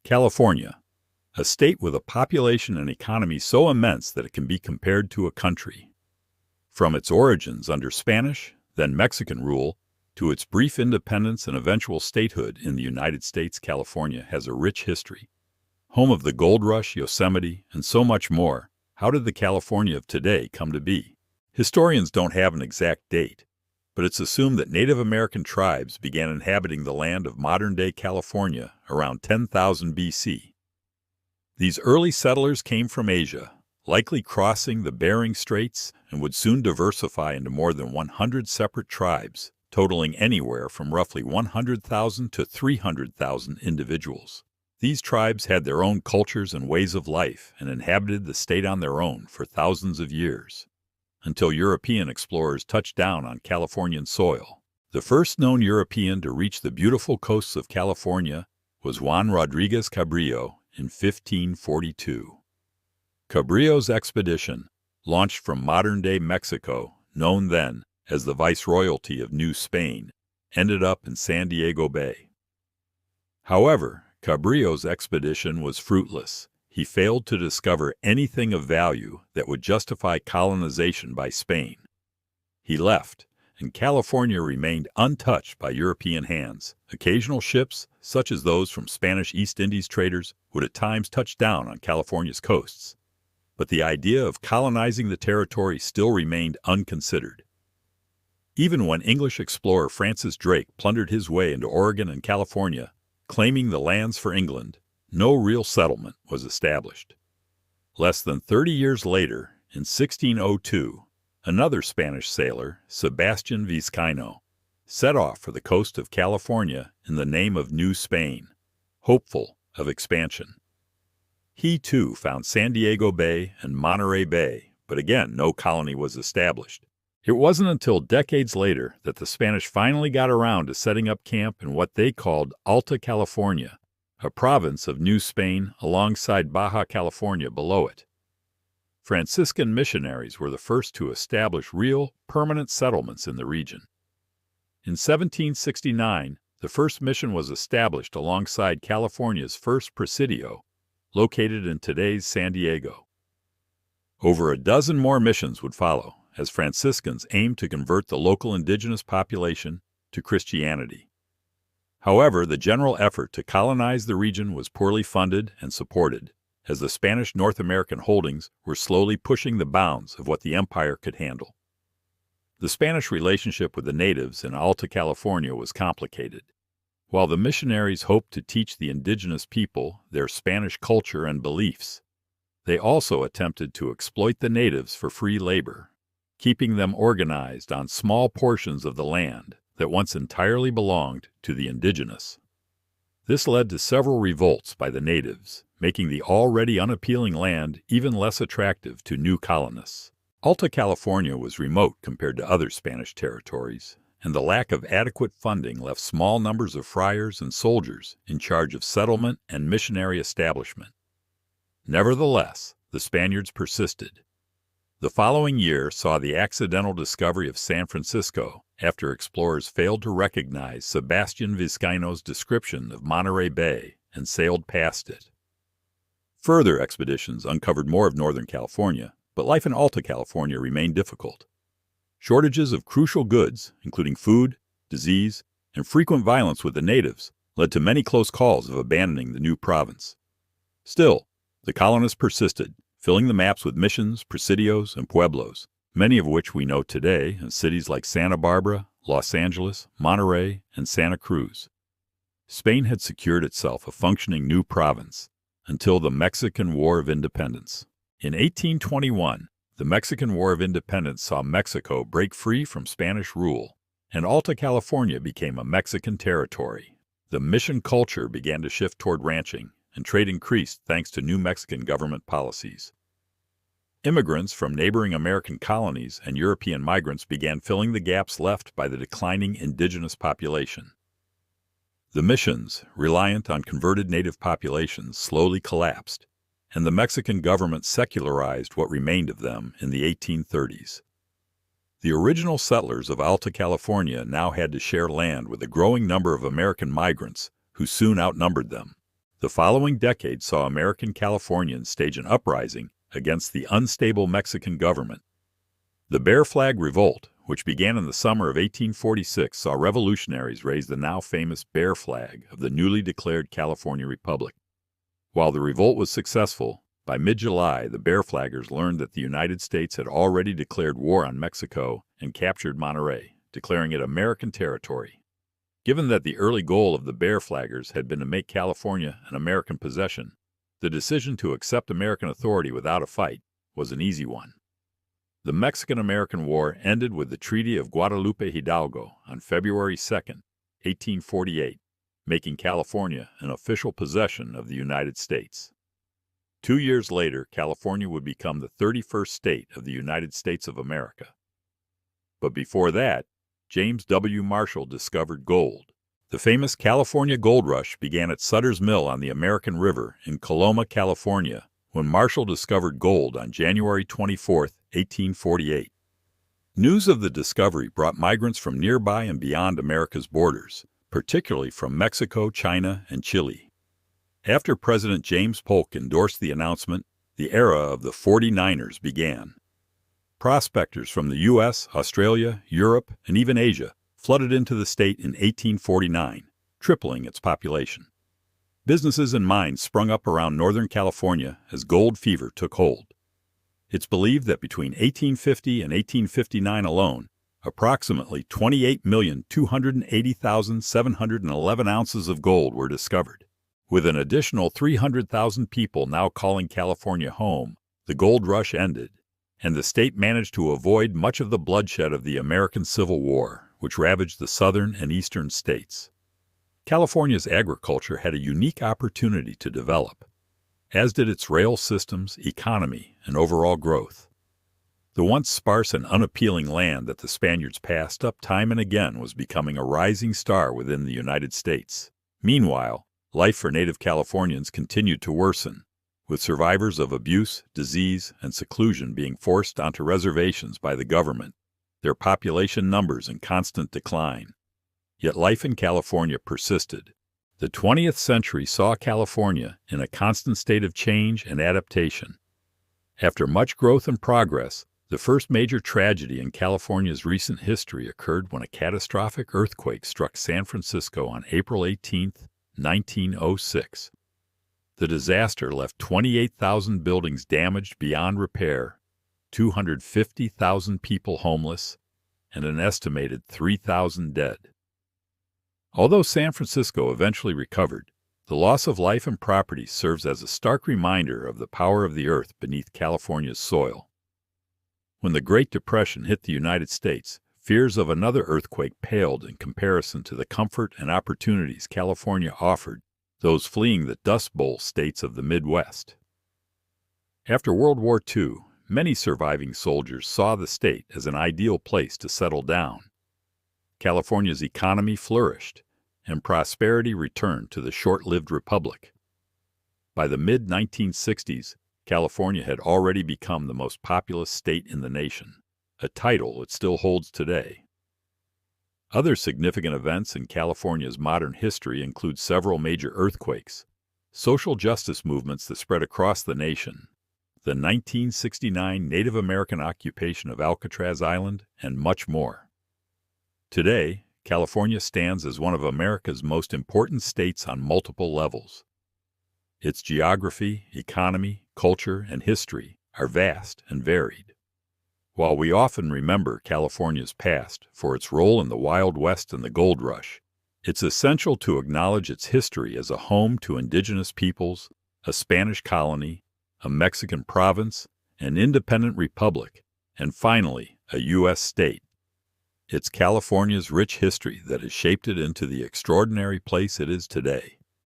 California, a state with a population and economy so immense that it can be compared to a country. From its origins under Spanish, then Mexican rule, to its brief independence and eventual statehood in the United States, California has a rich history. Home of the gold rush, Yosemite, and so much more, how did the California of today come to be? Historians don't have an exact date, but it's assumed that Native American tribes began inhabiting the land of modern-day California around 10,000 BC. These early settlers came from Asia, likely crossing the Bering Straits, and would soon diversify into more than 100 separate tribes, totaling anywhere from roughly 100,000 to 300,000 individuals. These tribes had their own cultures and ways of life and inhabited the state on their own for thousands of years, until European explorers touched down on Californian soil. The first known European to reach the beautiful coasts of California was Juan Rodriguez Cabrillo in 1542. Cabrillo's expedition, launched from modern-day Mexico, known then as the Viceroyalty of New Spain, ended up in San Diego Bay. However, Cabrillo's expedition was fruitless. He failed to discover anything of value that would justify colonization by Spain. He left, and California remained untouched by European hands. Occasional ships, such as those from Spanish East Indies traders, would at times touch down on California's coasts. But the idea of colonizing the territory still remained unconsidered. Even when English explorer Francis Drake plundered his way into Oregon and California, claiming the lands for England, no real settlement was established. Less than 30 years later, in 1602, another Spanish sailor, Sebastian Vizcaino, set off for the coast of California in the name of New Spain, hopeful of expansion. He, too, found San Diego Bay and Monterey Bay, but again, no colony was established. It wasn't until decades later that the Spanish finally got around to setting up camp in what they called Alta California, a province of New Spain alongside Baja California below it. Franciscan missionaries were the first to establish real, permanent settlements in the region. In 1769, the first mission was established alongside California's first presidio, located in today's San Diego. Over a dozen more missions would follow, as Franciscans aimed to convert the local indigenous population to Christianity. However, the general effort to colonize the region was poorly funded and supported, as the Spanish North American holdings were slowly pushing the bounds of what the empire could handle. The Spanish relationship with the natives in Alta California was complicated. While the missionaries hoped to teach the indigenous people their Spanish culture and beliefs, they also attempted to exploit the natives for free labor, keeping them organized on small portions of the land that once entirely belonged to the indigenous. This led to several revolts by the natives, making the already unappealing land even less attractive to new colonists. Alta California was remote compared to other Spanish territories, and the lack of adequate funding left small numbers of friars and soldiers in charge of settlement and missionary establishment. Nevertheless, the Spaniards persisted. The following year saw the accidental discovery of San Francisco after explorers failed to recognize Sebastian Vizcaino's description of Monterey Bay and sailed past it. Further expeditions uncovered more of Northern California, but life in Alta California remained difficult. Shortages of crucial goods, including food, disease, and frequent violence with the natives, led to many close calls of abandoning the new province. Still, the colonists persisted, filling the maps with missions, presidios, and pueblos, many of which we know today as cities like Santa Barbara, Los Angeles, Monterey, and Santa Cruz. Spain had secured itself a functioning new province until the Mexican War of Independence. In 1821, the Mexican War of Independence saw Mexico break free from Spanish rule, and Alta California became a Mexican territory. The mission culture began to shift toward ranching, and trade increased thanks to new Mexican government policies. Immigrants from neighboring American colonies and European migrants began filling the gaps left by the declining indigenous population. The missions, reliant on converted native populations, slowly collapsed, and the Mexican government secularized what remained of them in the 1830s. The original settlers of Alta California now had to share land with a growing number of American migrants who soon outnumbered them. The following decade saw American Californians stage an uprising against the unstable Mexican government. The Bear Flag Revolt, which began in the summer of 1846, saw revolutionaries raise the now famous Bear Flag of the newly declared California Republic. While the revolt was successful, by mid-July the Bear Flaggers learned that the United States had already declared war on Mexico and captured Monterey, declaring it American territory. Given that the early goal of the Bear Flaggers had been to make California an American possession, the decision to accept American authority without a fight was an easy one. The Mexican-American War ended with the Treaty of Guadalupe Hidalgo on February 2, 1848, making California an official possession of the United States. 2 years later, California would become the 31st state of the United States of America. But before that, James W. Marshall discovered gold. The famous California Gold Rush began at Sutter's Mill on the American River in Coloma, California, when Marshall discovered gold on January 24, 1848. News of the discovery brought migrants from nearby and beyond America's borders, particularly from Mexico, China, and Chile. After President James Polk endorsed the announcement, the era of the 49ers began. Prospectors from the U.S., Australia, Europe, and even Asia flooded into the state in 1849, tripling its population. Businesses and mines sprung up around Northern California as gold fever took hold. It's believed that between 1850 and 1859 alone, approximately 28,280,711 ounces of gold were discovered. With an additional 300,000 people now calling California home, the gold rush ended, and the state managed to avoid much of the bloodshed of the American Civil War, which ravaged the southern and eastern states. California's agriculture had a unique opportunity to develop, as did its rail systems, economy, and overall growth. The once sparse and unappealing land that the Spaniards passed up time and again was becoming a rising star within the United States. Meanwhile, life for native Californians continued to worsen, with survivors of abuse, disease, and seclusion being forced onto reservations by the government, their population numbers in constant decline. Yet life in California persisted. The 20th century saw California in a constant state of change and adaptation. After much growth and progress, the first major tragedy in California's recent history occurred when a catastrophic earthquake struck San Francisco on April 18, 1906. The disaster left 28,000 buildings damaged beyond repair, 250,000 people homeless, and an estimated 3,000 dead. Although San Francisco eventually recovered, the loss of life and property serves as a stark reminder of the power of the earth beneath California's soil. When the Great Depression hit the United States, fears of another earthquake paled in comparison to the comfort and opportunities California offered those fleeing the Dust Bowl states of the Midwest. After World War II, many surviving soldiers saw the state as an ideal place to settle down. California's economy flourished, and prosperity returned to the short-lived republic. By the mid-1960s, California had already become the most populous state in the nation, a title it still holds today. Other significant events in California's modern history include several major earthquakes, social justice movements that spread across the nation, the 1969 Native American occupation of Alcatraz Island, and much more. Today, California stands as one of America's most important states on multiple levels. Its geography, economy, culture, and history are vast and varied. While we often remember California's past for its role in the Wild West and the Gold Rush, it's essential to acknowledge its history as a home to indigenous peoples, a Spanish colony, a Mexican province, an independent republic, and finally, a U.S. state. It's California's rich history that has shaped it into the extraordinary place it is today.